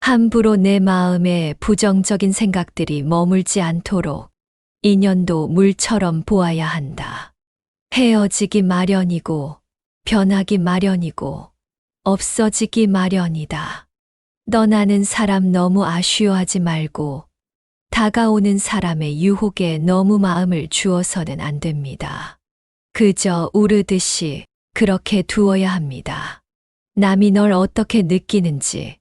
함부로 내 마음에 부정적인 생각들이 머물지 않도록 인연도 물처럼 보아야 한다. 헤어지기 마련이고, 변하기 마련이고, 없어지기 마련이다. 떠나는 사람 너무 아쉬워하지 말고, 다가오는 사람의 유혹에 너무 마음을 주어서는 안 됩니다. 그저 우르듯이 그렇게 두어야 합니다. 남이 널 어떻게 느끼는지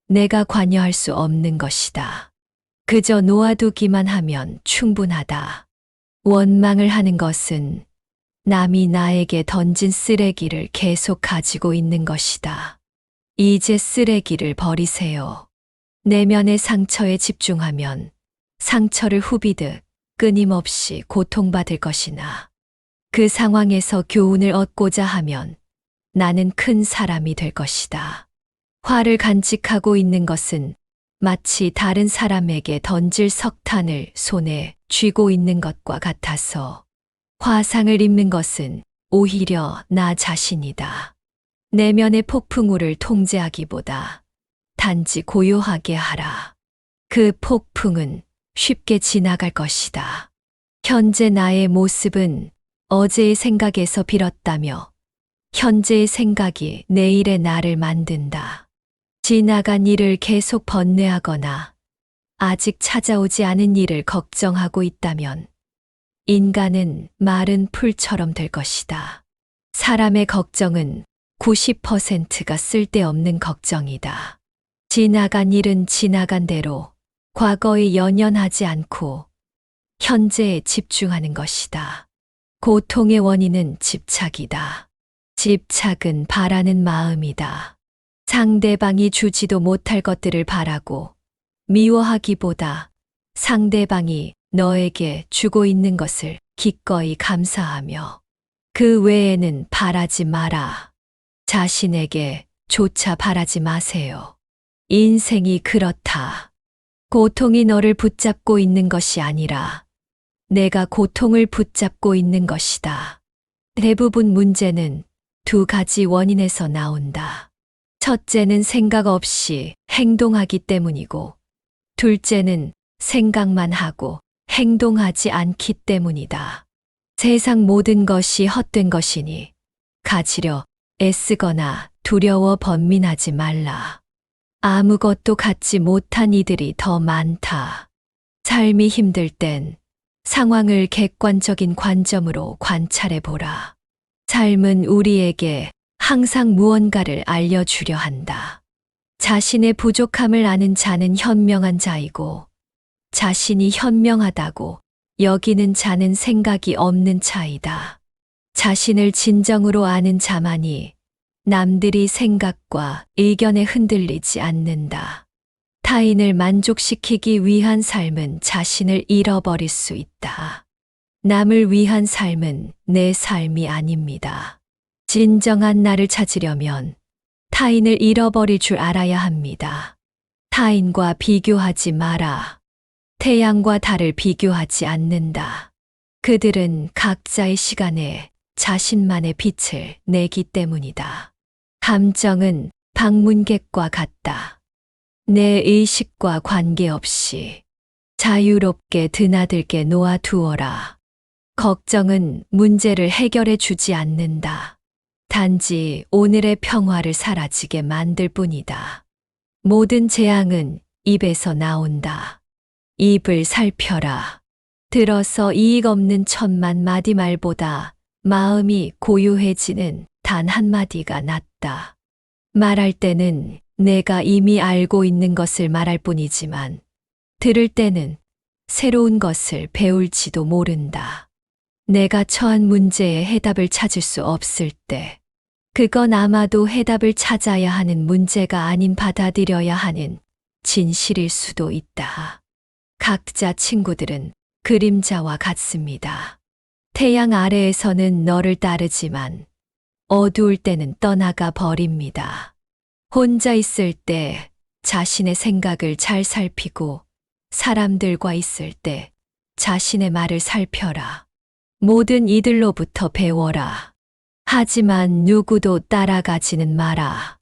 내가 관여할 수 없는 것이다. 그저 놓아두기만 하면 충분하다. 원망을 하는 것은 남이 나에게 던진 쓰레기를 계속 가지고 있는 것이다. 이제 쓰레기를 버리세요. 내면의 상처에 집중하면 상처를 후비듯 끊임없이 고통받을 것이나 그 상황에서 교훈을 얻고자 하면 나는 큰 사람이 될 것이다. 화를 간직하고 있는 것은 마치 다른 사람에게 던질 석탄을 손에 쥐고 있는 것과 같아서 화상을 입는 것은 오히려 나 자신이다. 내면의 폭풍우를 통제하기보다 단지 고요하게 하라. 그 폭풍은 쉽게 지나갈 것이다. 현재 나의 모습은 어제의 생각에서 빌었다며 현재의 생각이 내일의 나를 만든다. 지나간 일을 계속 번뇌하거나 아직 찾아오지 않은 일을 걱정하고 있다면 인간은 마른 풀처럼 될 것이다. 사람의 걱정은 90%가 쓸데없는 걱정이다. 지나간 일은 지나간 대로 과거에 연연하지 않고 현재에 집중하는 것이다. 고통의 원인은 집착이다. 집착은 바라는 마음이다. 상대방이 주지도 못할 것들을 바라고 미워하기보다 상대방이 너에게 주고 있는 것을 기꺼이 감사하며 그 외에는 바라지 마라. 자신에게 조차 바라지 마세요. 인생이 그렇다. 고통이 너를 붙잡고 있는 것이 아니라 내가 고통을 붙잡고 있는 것이다. 대부분 문제는 두 가지 원인에서 나온다. 첫째는 생각 없이 행동하기 때문이고, 둘째는 생각만 하고 행동하지 않기 때문이다. 세상 모든 것이 헛된 것이니 가지려 애쓰거나 두려워 번민하지 말라. 아무것도 갖지 못한 이들이 더 많다. 삶이 힘들 땐 상황을 객관적인 관점으로 관찰해 보라. 삶은 우리에게 항상 무언가를 알려주려 한다. 자신의 부족함을 아는 자는 현명한 자이고, 자신이 현명하다고 여기는 자는 생각이 없는 자이다. 자신을 진정으로 아는 자만이 남들이 생각과 의견에 흔들리지 않는다. 타인을 만족시키기 위한 삶은 자신을 잃어버릴 수 있다. 남을 위한 삶은 내 삶이 아닙니다. 진정한 나를 찾으려면 타인을 잃어버릴 줄 알아야 합니다. 타인과 비교하지 마라. 태양과 달을 비교하지 않는다. 그들은 각자의 시간에 자신만의 빛을 내기 때문이다. 감정은 방문객과 같다. 내 의식과 관계없이 자유롭게 드나들게 놓아두어라. 걱정은 문제를 해결해 주지 않는다. 단지 오늘의 평화를 사라지게 만들 뿐이다. 모든 재앙은 입에서 나온다. 입을 살펴라. 들어서 이익 없는 천만 마디 말보다 마음이 고요해지는 단 한마디가 낫다. 말할 때는 내가 이미 알고 있는 것을 말할 뿐이지만 들을 때는 새로운 것을 배울지도 모른다. 내가 처한 문제에 해답을 찾을 수 없을 때 그건 아마도 해답을 찾아야 하는 문제가 아닌 받아들여야 하는 진실일 수도 있다. 각자 친구들은 그림자와 같습니다. 태양 아래에서는 너를 따르지만 어두울 때는 떠나가 버립니다. 혼자 있을 때 자신의 생각을 잘 살피고 사람들과 있을 때 자신의 말을 살펴라. 모든 이들로부터 배워라. 하지만 누구도 따라가지는 마라.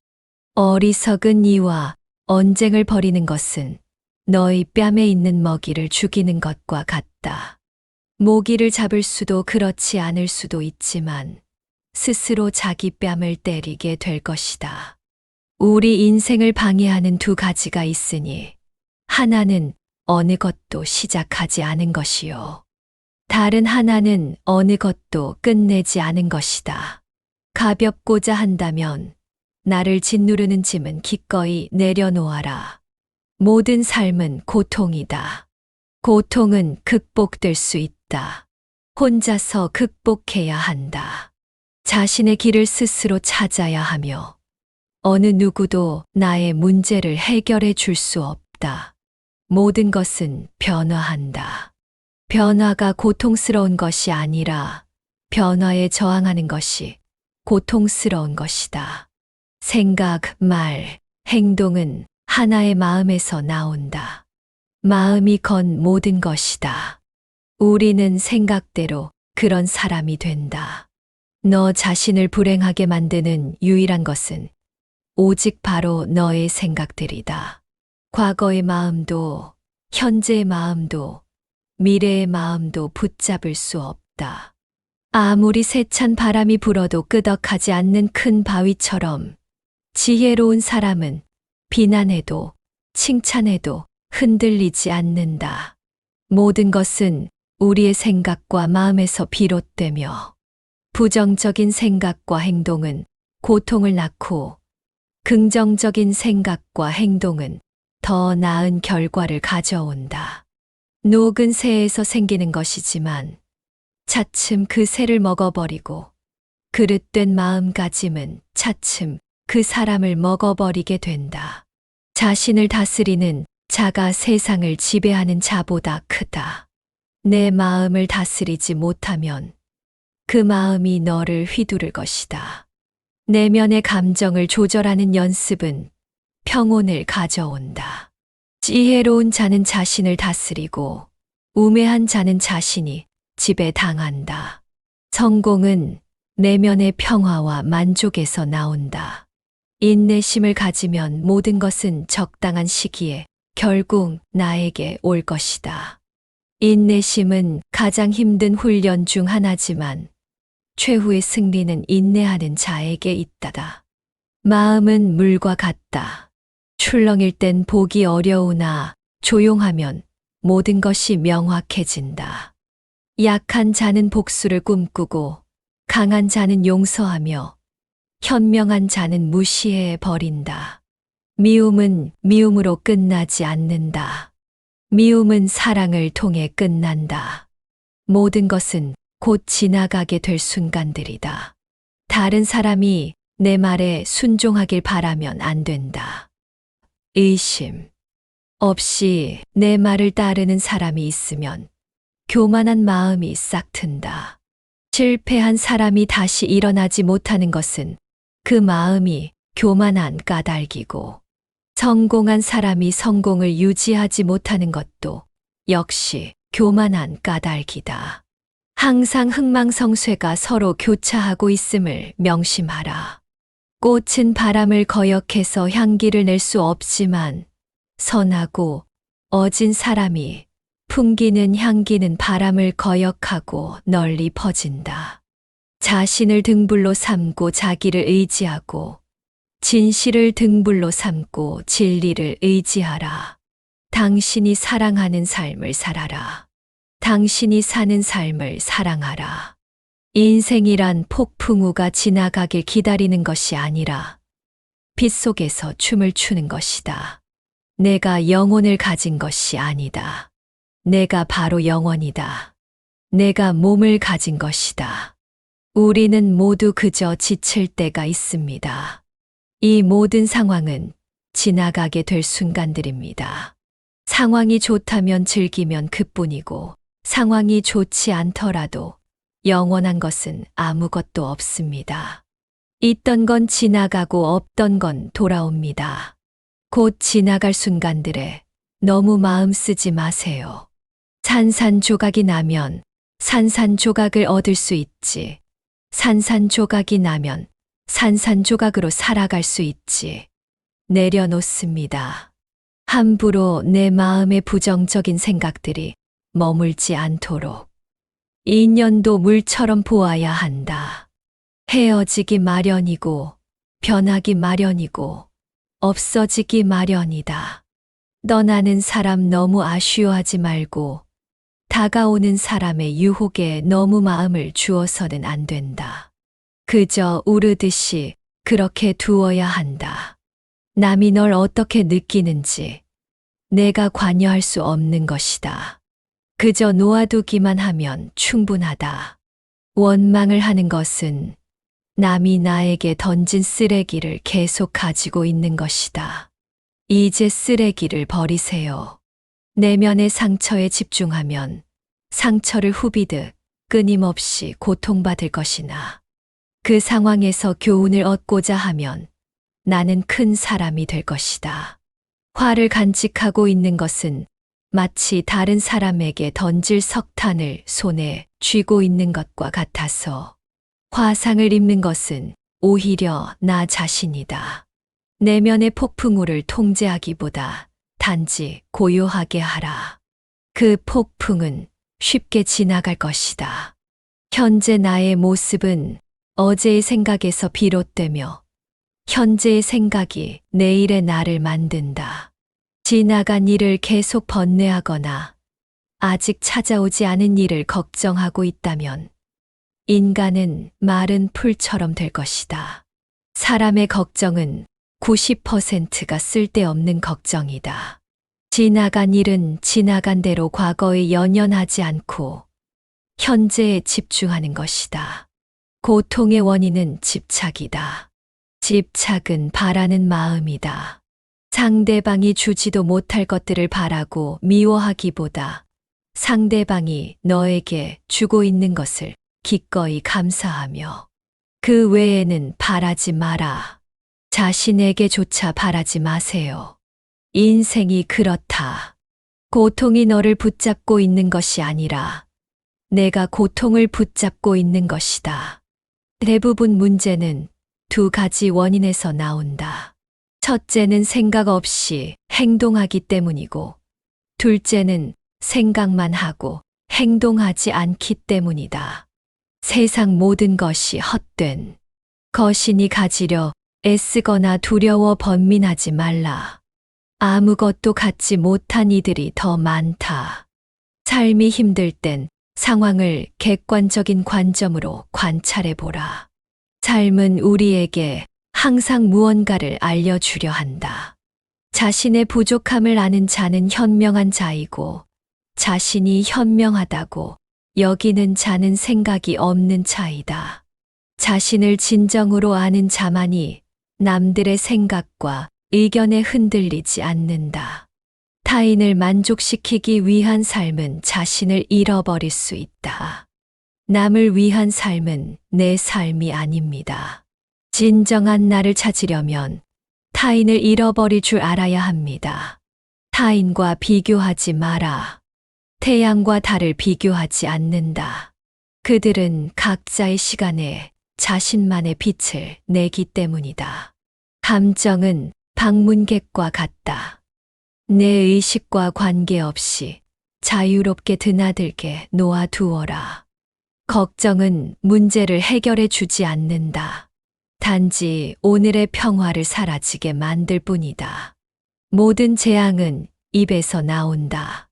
어리석은 이와 언쟁을 벌이는 것은 너의 뺨에 있는 먹이를 죽이는 것과 같다. 모기를 잡을 수도 그렇지 않을 수도 있지만 스스로 자기 뺨을 때리게 될 것이다. 우리 인생을 방해하는 두 가지가 있으니 하나는 어느 것도 시작하지 않은 것이요. 다른 하나는 어느 것도 끝내지 않은 것이다. 가볍고자 한다면 나를 짓누르는 짐은 기꺼이 내려놓아라. 모든 삶은 고통이다. 고통은 극복될 수 있다. 혼자서 극복해야 한다. 자신의 길을 스스로 찾아야 하며 어느 누구도 나의 문제를 해결해 줄 수 없다. 모든 것은 변화한다. 변화가 고통스러운 것이 아니라 변화에 저항하는 것이 고통스러운 것이다. 생각, 말, 행동은 하나의 마음에서 나온다. 마음이 건 모든 것이다. 우리는 생각대로 그런 사람이 된다. 너 자신을 불행하게 만드는 유일한 것은 오직 바로 너의 생각들이다. 과거의 마음도, 현재의 마음도, 미래의 마음도 붙잡을 수 없다. 아무리 세찬 바람이 불어도 끄덕하지 않는 큰 바위처럼 지혜로운 사람은 비난해도 칭찬해도 흔들리지 않는다. 모든 것은 우리의 생각과 마음에서 비롯되며 부정적인 생각과 행동은 고통을 낳고 긍정적인 생각과 행동은 더 나은 결과를 가져온다. 녹은 새에서 생기는 것이지만 차츰 그 새를 먹어버리고 그릇된 마음가짐은 차츰 그 사람을 먹어버리게 된다. 자신을 다스리는 자가 세상을 지배하는 자보다 크다. 내 마음을 다스리지 못하면 그 마음이 너를 휘두를 것이다. 내면의 감정을 조절하는 연습은 평온을 가져온다. 지혜로운 자는 자신을 다스리고 우매한 자는 자신이 지배당한다. 성공은 내면의 평화와 만족에서 나온다. 인내심을 가지면 모든 것은 적당한 시기에 결국 나에게 올 것이다. 인내심은 가장 힘든 훈련 중 하나지만 최후의 승리는 인내하는 자에게 있다다. 마음은 물과 같다. 출렁일 땐 보기 어려우나 조용하면 모든 것이 명확해진다. 약한 자는 복수를 꿈꾸고 강한 자는 용서하며 현명한 자는 무시해 버린다. 미움은 미움으로 끝나지 않는다. 미움은 사랑을 통해 끝난다. 모든 것은 곧 지나가게 될 순간들이다. 다른 사람이 내 말에 순종하길 바라면 안 된다. 의심 없이 내 말을 따르는 사람이 있으면 교만한 마음이 싹 튼다. 실패한 사람이 다시 일어나지 못하는 것은 그 마음이 교만한 까닭이고, 성공한 사람이 성공을 유지하지 못하는 것도 역시 교만한 까닭이다. 항상 흥망성쇠가 서로 교차하고 있음을 명심하라. 꽃은 바람을 거역해서 향기를 낼 수 없지만 선하고 어진 사람이 풍기는 향기는 바람을 거역하고 널리 퍼진다. 자신을 등불로 삼고 자기를 의지하고 진실을 등불로 삼고 진리를 의지하라. 당신이 사랑하는 삶을 살아라. 당신이 사는 삶을 사랑하라. 인생이란 폭풍우가 지나가길 기다리는 것이 아니라 빛 속에서 춤을 추는 것이다. 내가 영혼을 가진 것이 아니다. 내가 바로 영원이다. 내가 몸을 가진 것이다. 우리는 모두 그저 지칠 때가 있습니다. 이 모든 상황은 지나가게 될 순간들입니다. 상황이 좋다면 즐기면 그뿐이고 상황이 좋지 않더라도 영원한 것은 아무것도 없습니다. 있던 건 지나가고 없던 건 돌아옵니다. 곧 지나갈 순간들에 너무 마음 쓰지 마세요. 산산조각이 나면 산산조각을 얻을 수 있지. 산산조각이 나면 산산조각으로 살아갈 수 있지. 내려놓습니다. 함부로 내 마음에 부정적인 생각들이 머물지 않도록 인연도 물처럼 보아야 한다. 헤어지기 마련이고, 변하기 마련이고, 없어지기 마련이다. 떠나는 사람 너무 아쉬워하지 말고, 다가오는 사람의 유혹에 너무 마음을 주어서는 안 된다. 그저 우르듯이 그렇게 두어야 한다. 남이 널 어떻게 느끼는지 내가 관여할 수 없는 것이다. 그저 놓아두기만 하면 충분하다. 원망을 하는 것은 남이 나에게 던진 쓰레기를 계속 가지고 있는 것이다. 이제 쓰레기를 버리세요. 내면의 상처에 집중하면 상처를 후비듯 끊임없이 고통받을 것이나 그 상황에서 교훈을 얻고자 하면 나는 큰 사람이 될 것이다. 화를 간직하고 있는 것은 마치 다른 사람에게 던질 석탄을 손에 쥐고 있는 것과 같아서 화상을 입는 것은 오히려 나 자신이다. 내면의 폭풍우를 통제하기보다 단지 고요하게 하라. 그 폭풍은 쉽게 지나갈 것이다. 현재 나의 모습은 어제의 생각에서 비롯되며 현재의 생각이 내일의 나를 만든다. 지나간 일을 계속 번뇌하거나 아직 찾아오지 않은 일을 걱정하고 있다면 인간은 마른 풀처럼 될 것이다. 사람의 걱정은 90%가 쓸데없는 걱정이다. 지나간 일은 지나간 대로 과거에 연연하지 않고 현재에 집중하는 것이다. 고통의 원인은 집착이다. 집착은 바라는 마음이다. 상대방이 주지도 못할 것들을 바라고 미워하기보다 상대방이 너에게 주고 있는 것을 기꺼이 감사하며 그 외에는 바라지 마라. 자신에게조차 바라지 마세요. 인생이 그렇다. 고통이 너를 붙잡고 있는 것이 아니라 내가 고통을 붙잡고 있는 것이다. 대부분 문제는 두 가지 원인에서 나온다. 첫째는 생각 없이 행동하기 때문이고, 둘째는 생각만 하고 행동하지 않기 때문이다. 세상 모든 것이 헛된 거신이 가지려 애쓰거나 두려워 번민하지 말라. 아무것도 갖지 못한 이들이 더 많다. 삶이 힘들 땐 상황을 객관적인 관점으로 관찰해 보라. 삶은 우리에게 항상 무언가를 알려주려 한다. 자신의 부족함을 아는 자는 현명한 자이고, 자신이 현명하다고 여기는 자는 생각이 없는 자이다. 자신을 진정으로 아는 자만이 남들의 생각과 의견에 흔들리지 않는다. 타인을 만족시키기 위한 삶은 자신을 잃어버릴 수 있다. 남을 위한 삶은 내 삶이 아닙니다. 진정한 나를 찾으려면 타인을 잃어버릴 줄 알아야 합니다. 타인과 비교하지 마라. 태양과 달을 비교하지 않는다. 그들은 각자의 시간에 자신만의 빛을 내기 때문이다. 감정은 방문객과 같다. 내 의식과 관계없이 자유롭게 드나들게 놓아두어라. 걱정은 문제를 해결해 주지 않는다. 단지 오늘의 평화를 사라지게 만들 뿐이다. 모든 재앙은 입에서 나온다.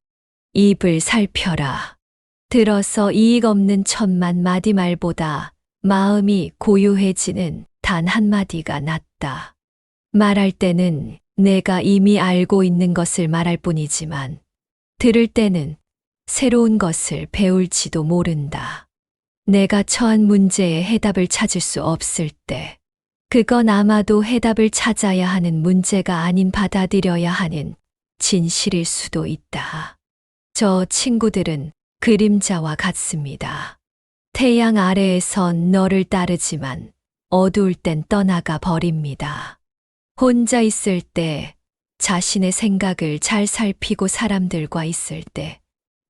입을 살펴라. 들어서 이익 없는 천만 마디 말보다 마음이 고요해지는 단 한마디가 낫다. 말할 때는 내가 이미 알고 있는 것을 말할 뿐이지만 들을 때는 새로운 것을 배울지도 모른다. 내가 처한 문제에 해답을 찾을 수 없을 때 그건 아마도 해답을 찾아야 하는 문제가 아닌 받아들여야 하는 진실일 수도 있다. 저 친구들은 그림자와 같습니다. 태양 아래에선 너를 따르지만 어두울 땐 떠나가 버립니다. 혼자 있을 때 자신의 생각을 잘 살피고 사람들과 있을 때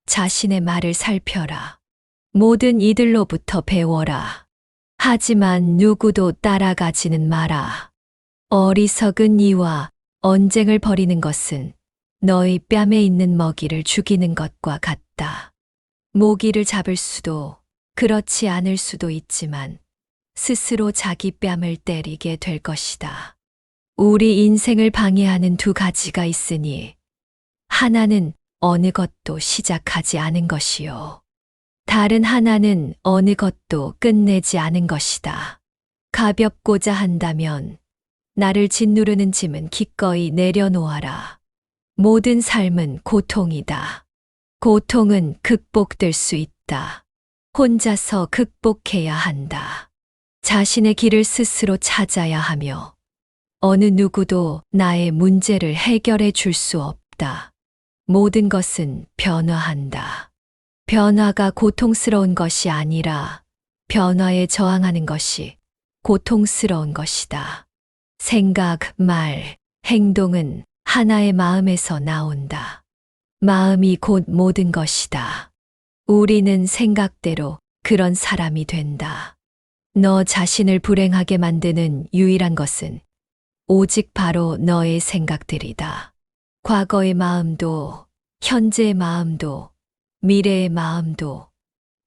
자신의 말을 살펴라. 모든 이들로부터 배워라. 하지만 누구도 따라가지는 마라. 어리석은 이와 언쟁을 벌이는 것은 너의 뺨에 있는 먹이를 죽이는 것과 같다. 모기를 잡을 수도 그렇지 않을 수도 있지만 스스로 자기 뺨을 때리게 될 것이다. 우리 인생을 방해하는 두 가지가 있으니 하나는 어느 것도 시작하지 않은 것이요. 다른 하나는 어느 것도 끝내지 않은 것이다. 가볍고자 한다면 나를 짓누르는 짐은 기꺼이 내려놓아라. 모든 삶은 고통이다. 고통은 극복될 수 있다. 혼자서 극복해야 한다. 자신의 길을 스스로 찾아야 하며 어느 누구도 나의 문제를 해결해 줄 수 없다. 모든 것은 변화한다. 변화가 고통스러운 것이 아니라 변화에 저항하는 것이 고통스러운 것이다. 생각, 말, 행동은 하나의 마음에서 나온다. 마음이 곧 모든 것이다. 우리는 생각대로 그런 사람이 된다. 너 자신을 불행하게 만드는 유일한 것은 오직 바로 너의 생각들이다. 과거의 마음도, 현재의 마음도, 미래의 마음도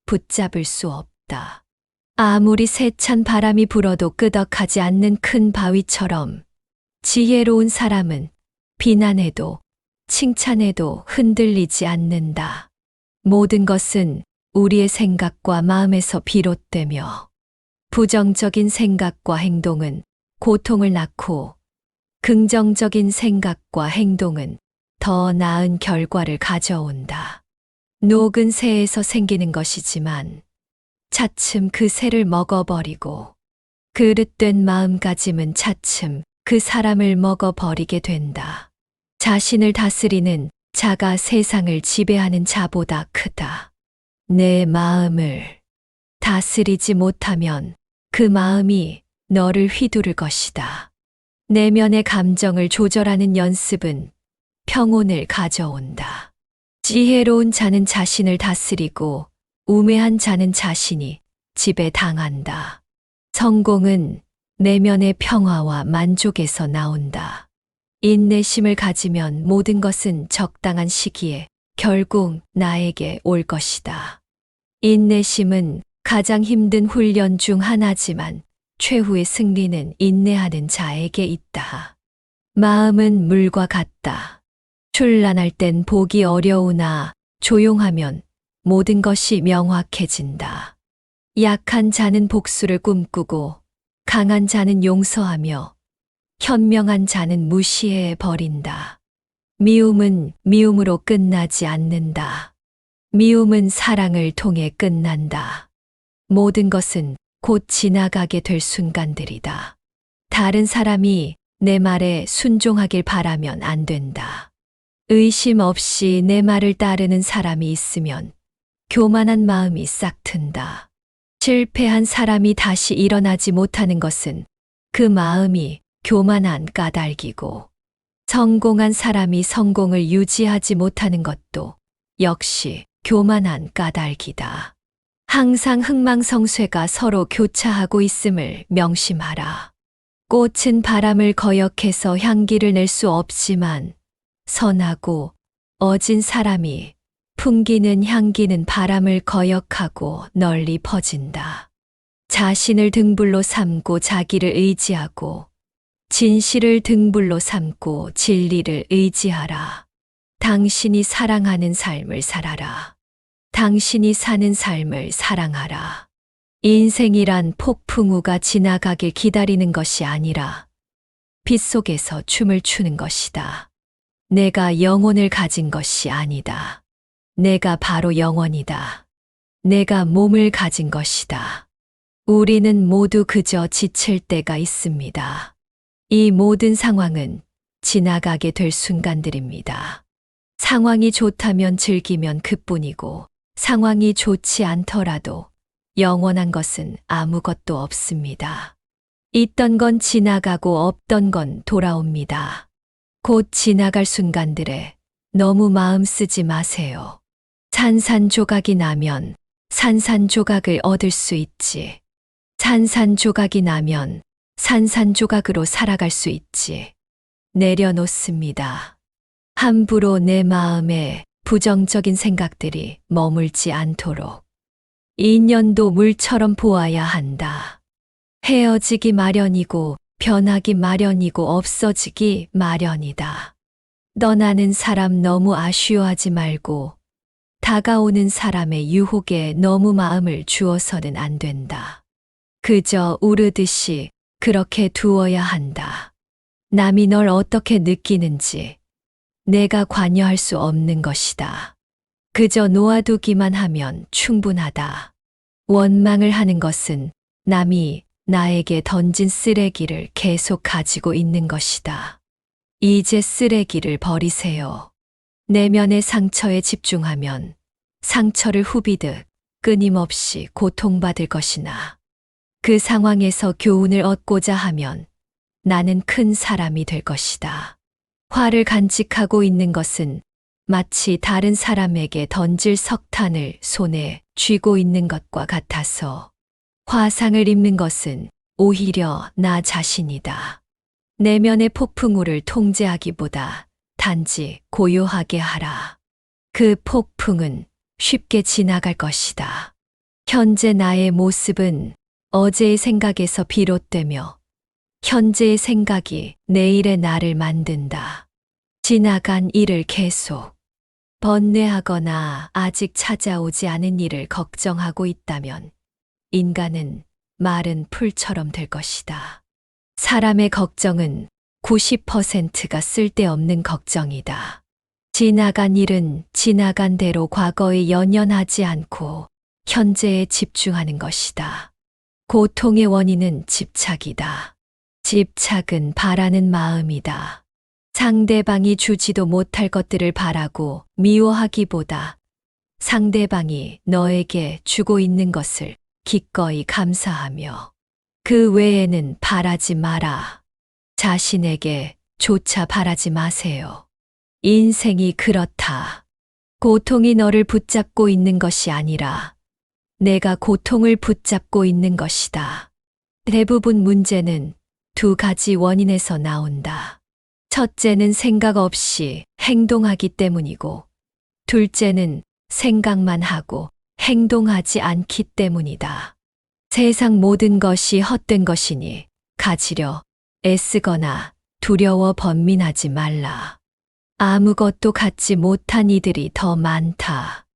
붙잡을 수 없다. 아무리 세찬 바람이 불어도 끄덕하지 않는 큰 바위처럼 지혜로운 사람은 비난해도 칭찬해도 흔들리지 않는다. 모든 것은 우리의 생각과 마음에서 비롯되며 부정적인 생각과 행동은 고통을 낳고 긍정적인 생각과 행동은 더 나은 결과를 가져온다. 녹은 새에서 생기는 것이지만 차츰 그 새를 먹어버리고 그릇된 마음가짐은 차츰 그 사람을 먹어버리게 된다. 자신을 다스리는 자가 세상을 지배하는 자보다 크다. 내 마음을 다스리지 못하면 그 마음이 너를 휘두를 것이다. 내면의 감정을 조절하는 연습은 평온을 가져온다. 지혜로운 자는 자신을 다스리고 우매한 자는 자신이 지배당한다. 성공은 내면의 평화와 만족에서 나온다. 인내심을 가지면 모든 것은 적당한 시기에 결국 나에게 올 것이다. 인내심은 가장 힘든 훈련 중 하나지만 최후의 승리는 인내하는 자에게 있다. 마음은 물과 같다. 출란할 땐 보기 어려우나 조용하면 모든 것이 명확해진다. 약한 자는 복수를 꿈꾸고 강한 자는 용서하며 현명한 자는 무시해 버린다. 미움은 미움으로 끝나지 않는다. 미움은 사랑을 통해 끝난다. 모든 것은 곧 지나가게 될 순간들이다. 다른 사람이 내 말에 순종하길 바라면 안 된다. 의심 없이 내 말을 따르는 사람이 있으면 교만한 마음이 싹 튼다. 실패한 사람이 다시 일어나지 못하는 것은 그 마음이 교만한 까닭이고, 성공한 사람이 성공을 유지하지 못하는 것도 역시 교만한 까닭이다. 항상 흥망성쇠가 서로 교차하고 있음을 명심하라. 꽃은 바람을 거역해서 향기를 낼 수 없지만 선하고 어진 사람이 풍기는 향기는 바람을 거역하고 널리 퍼진다. 자신을 등불로 삼고 자기를 의지하고 진실을 등불로 삼고 진리를 의지하라. 당신이 사랑하는 삶을 살아라. 당신이 사는 삶을 사랑하라. 인생이란 폭풍우가 지나가길 기다리는 것이 아니라 빗속에서 춤을 추는 것이다. 내가 영혼을 가진 것이 아니다. 내가 바로 영원이다. 내가 몸을 가진 것이다. 우리는 모두 그저 지칠 때가 있습니다. 이 모든 상황은 지나가게 될 순간들입니다. 상황이 좋다면 즐기면 그뿐이고 상황이 좋지 않더라도 영원한 것은 아무것도 없습니다. 있던 건 지나가고 없던 건 돌아옵니다. 곧 지나갈 순간들에 너무 마음 쓰지 마세요. 산산조각이 나면 산산조각을 얻을 수 있지. 산산조각이 나면 산산조각으로 살아갈 수 있지. 내려놓습니다. 함부로 내 마음에 부정적인 생각들이 머물지 않도록 인연도 물처럼 보아야 한다. 헤어지기 마련이고 변하기 마련이고 없어지기 마련이다. 떠나는 사람 너무 아쉬워하지 말고 다가오는 사람의 유혹에 너무 마음을 주어서는 안 된다. 그저 우르듯이 그렇게 두어야 한다. 남이 널 어떻게 느끼는지 내가 관여할 수 없는 것이다. 그저 놓아두기만 하면 충분하다. 원망을 하는 것은 남이 나에게 던진 쓰레기를 계속 가지고 있는 것이다. 이제 쓰레기를 버리세요. 내면의 상처에 집중하면 상처를 후비듯 끊임없이 고통받을 것이나 그 상황에서 교훈을 얻고자 하면 나는 큰 사람이 될 것이다. 화를 간직하고 있는 것은 마치 다른 사람에게 던질 석탄을 손에 쥐고 있는 것과 같아서 화상을 입는 것은 오히려 나 자신이다. 내면의 폭풍우를 통제하기보다 단지 고요하게 하라. 그 폭풍은 쉽게 지나갈 것이다. 현재 나의 모습은 어제의 생각에서 비롯되며 현재의 생각이 내일의 나를 만든다. 지나간 일을 계속 번뇌하거나 아직 찾아오지 않은 일을 걱정하고 있다면 인간은 마른 풀처럼 될 것이다. 사람의 걱정은 90%가 쓸데없는 걱정이다. 지나간 일은 지나간 대로 과거에 연연하지 않고 현재에 집중하는 것이다. 고통의 원인은 집착이다. 집착은 바라는 마음이다. 상대방이 주지도 못할 것들을 바라고 미워하기보다 상대방이 너에게 주고 있는 것을 기꺼이 감사하며 그 외에는 바라지 마라. 자신에게 조차 바라지 마세요. 인생이 그렇다. 고통이 너를 붙잡고 있는 것이 아니라 내가 고통을 붙잡고 있는 것이다. 대부분 문제는 두 가지 원인에서 나온다. 첫째는 생각 없이 행동하기 때문이고, 둘째는 생각만 하고 행동하지 않기 때문이다. 세상 모든 것이 헛된 것이니 가지려 애쓰거나 두려워 번민하지 말라. 아무것도 갖지 못한 이들이 더 많다.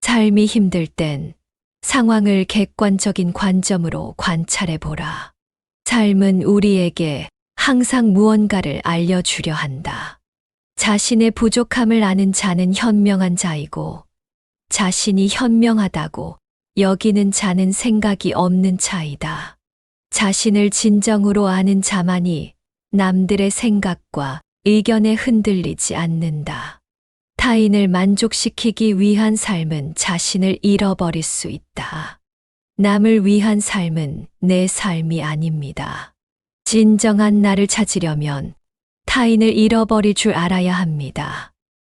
삶이 힘들 땐 상황을 객관적인 관점으로 관찰해 보라. 삶은 우리에게 항상 무언가를 알려주려 한다. 자신의 부족함을 아는 자는 현명한 자이고, 자신이 현명하다고 여기는 자는 생각이 없는 자이다. 자신을 진정으로 아는 자만이 남들의 생각과 의견에 흔들리지 않는다. 타인을 만족시키기 위한 삶은 자신을 잃어버릴 수 있다. 남을 위한 삶은 내 삶이 아닙니다. 진정한 나를 찾으려면 타인을 잃어버릴 줄 알아야 합니다.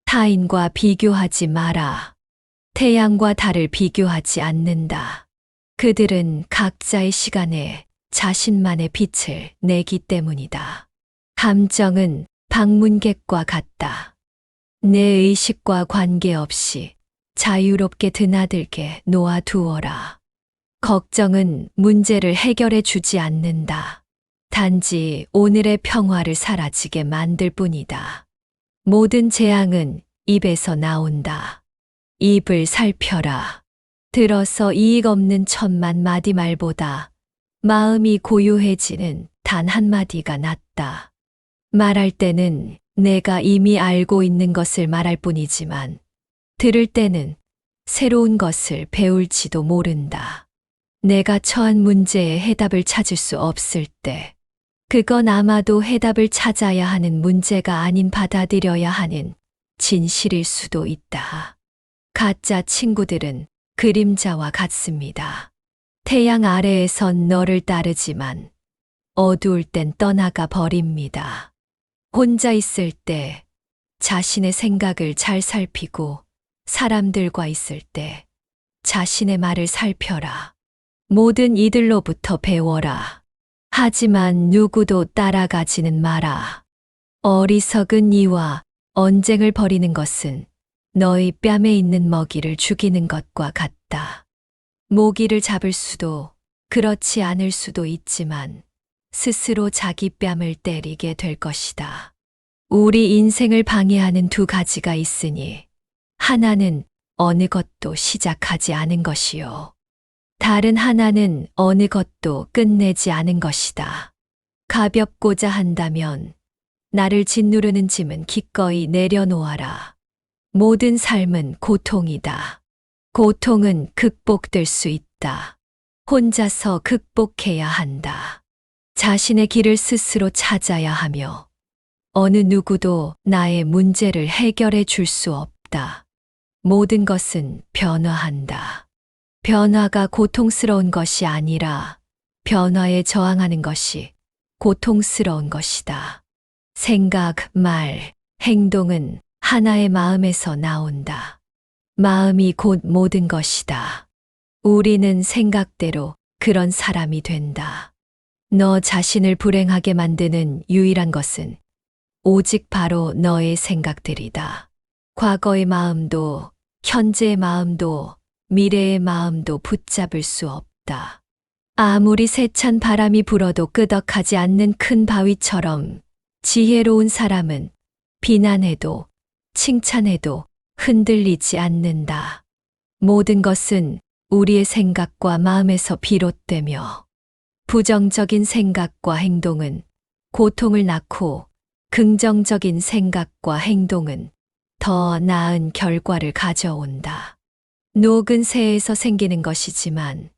타인과 비교하지 마라. 태양과 달을 비교하지 않는다. 그들은 각자의 시간에 자신만의 빛을 내기 때문이다. 감정은 방문객과 같다. 내 의식과 관계없이 자유롭게 드나들게 놓아두어라. 걱정은 문제를 해결해 주지 않는다. 단지 오늘의 평화를 사라지게 만들 뿐이다. 모든 재앙은 입에서 나온다. 입을 살펴라. 들어서 이익 없는 천만 마디 말보다 마음이 고요해지는 단 한마디가 낫다. 말할 때는 내가 이미 알고 있는 것을 말할 뿐이지만 들을 때는 새로운 것을 배울지도 모른다. 내가 처한 문제에 해답을 찾을 수 없을 때 그건 아마도 해답을 찾아야 하는 문제가 아닌 받아들여야 하는 진실일 수도 있다. 가짜 친구들은 그림자와 같습니다. 태양 아래에선 너를 따르지만 어두울 땐 떠나가 버립니다. 혼자 있을 때 자신의 생각을 잘 살피고 사람들과 있을 때 자신의 말을 살펴라. 모든 이들로부터 배워라. 하지만 누구도 따라가지는 마라. 어리석은 이와 언쟁을 벌이는 것은 너희 뺨에 있는 먹이를 죽이는 것과 같다. 모기를 잡을 수도 그렇지 않을 수도 있지만 스스로 자기 뺨을 때리게 될 것이다. 우리 인생을 방해하는 두 가지가 있으니 하나는 어느 것도 시작하지 않은 것이요. 다른 하나는 어느 것도 끝내지 않은 것이다. 가볍고자 한다면 나를 짓누르는 짐은 기꺼이 내려놓아라. 모든 삶은 고통이다. 고통은 극복될 수 있다. 혼자서 극복해야 한다. 자신의 길을 스스로 찾아야 하며 어느 누구도 나의 문제를 해결해 줄 수 없다. 모든 것은 변화한다. 변화가 고통스러운 것이 아니라 변화에 저항하는 것이 고통스러운 것이다. 생각, 말, 행동은 하나의 마음에서 나온다. 마음이 곧 모든 것이다. 우리는 생각대로 그런 사람이 된다. 너 자신을 불행하게 만드는 유일한 것은 오직 바로 너의 생각들이다. 과거의 마음도, 현재의 마음도, 미래의 마음도 붙잡을 수 없다. 아무리 세찬 바람이 불어도 끄덕하지 않는 큰 바위처럼 지혜로운 사람은 비난해도 칭찬해도 흔들리지 않는다. 모든 것은 우리의 생각과 마음에서 비롯되며 부정적인 생각과 행동은 고통을 낳고 긍정적인 생각과 행동은 더 나은 결과를 가져온다. 녹은 새에서 생기는 것이지만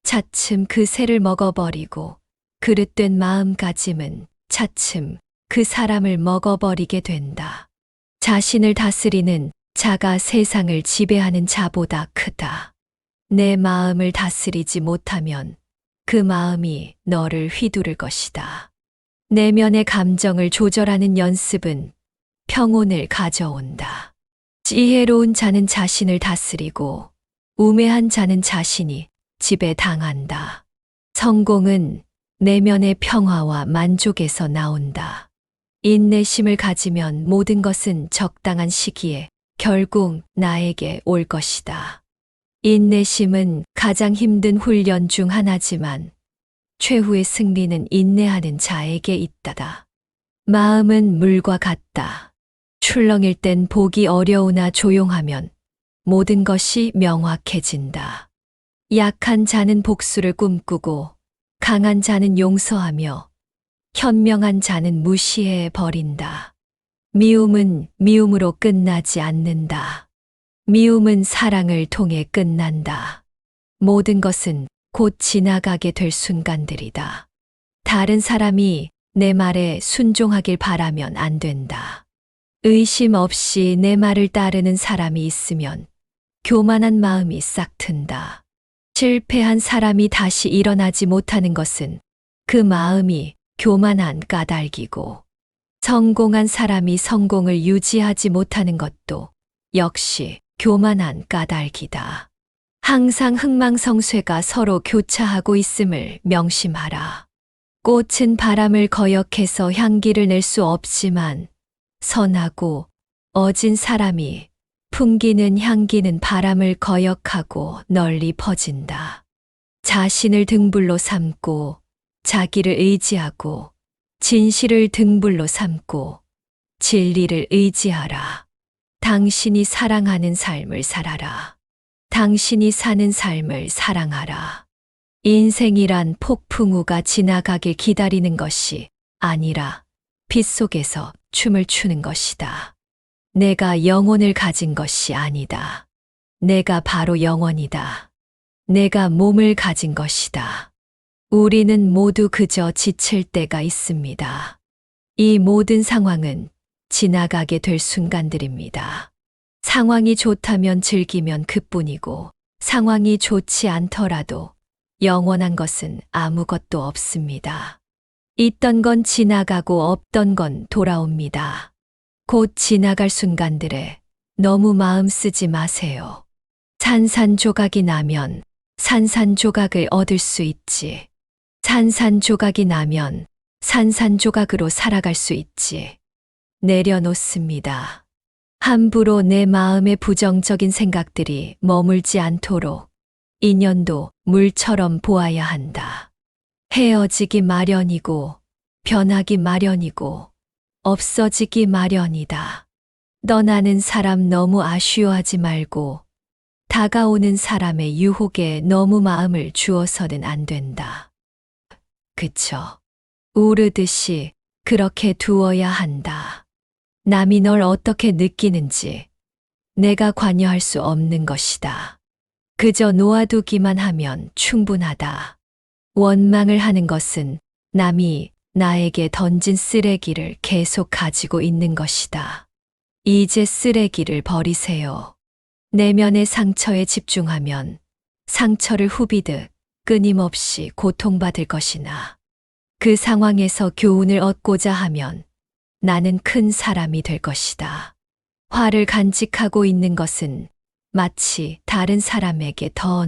차츰 그 새를 먹어버리고 그릇된 마음가짐은 차츰 그 사람을 먹어버리게 된다. 자신을 다스리는 자가 세상을 지배하는 자보다 크다. 내 마음을 다스리지 못하면 그 마음이 너를 휘두를 것이다. 내면의 감정을 조절하는 연습은 평온을 가져온다. 지혜로운 자는 자신을 다스리고 우매한 자는 자신이 지배당한다. 성공은 내면의 평화와 만족에서 나온다. 인내심을 가지면 모든 것은 적당한 시기에 결국 나에게 올 것이다. 인내심은 가장 힘든 훈련 중 하나지만 최후의 승리는 인내하는 자에게 있다다. 마음은 물과 같다. 출렁일 땐 보기 어려우나 조용하면 모든 것이 명확해진다. 약한 자는 복수를 꿈꾸고 강한 자는 용서하며 현명한 자는 무시해 버린다. 미움은 미움으로 끝나지 않는다. 미움은 사랑을 통해 끝난다. 모든 것은 곧 지나가게 될 순간들이다. 다른 사람이 내 말에 순종하길 바라면 안 된다. 의심 없이 내 말을 따르는 사람이 있으면 교만한 마음이 싹 튼다. 실패한 사람이 다시 일어나지 못하는 것은 그 마음이 교만한 까닭이고, 성공한 사람이 성공을 유지하지 못하는 것도 역시 교만한 까닭이다. 항상 흥망성쇠가 서로 교차하고 있음을 명심하라. 꽃은 바람을 거역해서 향기를 낼 수 없지만 선하고 어진 사람이 풍기는 향기는 바람을 거역하고 널리 퍼진다. 자신을 등불로 삼고 자기를 의지하고 진실을 등불로 삼고 진리를 의지하라. 당신이 사랑하는 삶을 살아라. 당신이 사는 삶을 사랑하라. 인생이란 폭풍우가 지나가길 기다리는 것이 아니라 빛 속에서 춤을 추는 것이다. 내가 영혼을 가진 것이 아니다. 내가 바로 영원이다. 내가 몸을 가진 것이다. 우리는 모두 그저 지칠 때가 있습니다. 이 모든 상황은 지나가게 될 순간들입니다. 상황이 좋다면 즐기면 그뿐이고 상황이 좋지 않더라도 영원한 것은 아무것도 없습니다. 있던 건 지나가고 없던 건 돌아옵니다. 곧 지나갈 순간들에 너무 마음 쓰지 마세요. 산산조각이 나면 산산조각을 얻을 수 있지. 산산조각이 나면 산산조각으로 살아갈 수 있지. 내려놓습니다. 함부로 내 마음에 부정적인 생각들이 머물지 않도록 인연도 물처럼 보아야 한다. 헤어지기 마련이고, 변하기 마련이고, 없어지기 마련이다. 떠나는 사람 너무 아쉬워하지 말고, 다가오는 사람의 유혹에 너무 마음을 주어서는 안 된다. 그쵸? 우르듯이 그렇게 두어야 한다. 남이 널 어떻게 느끼는지 내가 관여할 수 없는 것이다. 그저 놓아두기만 하면 충분하다. 원망을 하는 것은 남이 나에게 던진 쓰레기를 계속 가지고 있는 것이다. 이제 쓰레기를 버리세요. 내면의 상처에 집중하면 상처를 후비듯 끊임없이 고통받을 것이나 그 상황에서 교훈을 얻고자 하면 나는 큰 사람이 될 것이다. 화를 간직하고 있는 것은 마치 다른 사람에게 더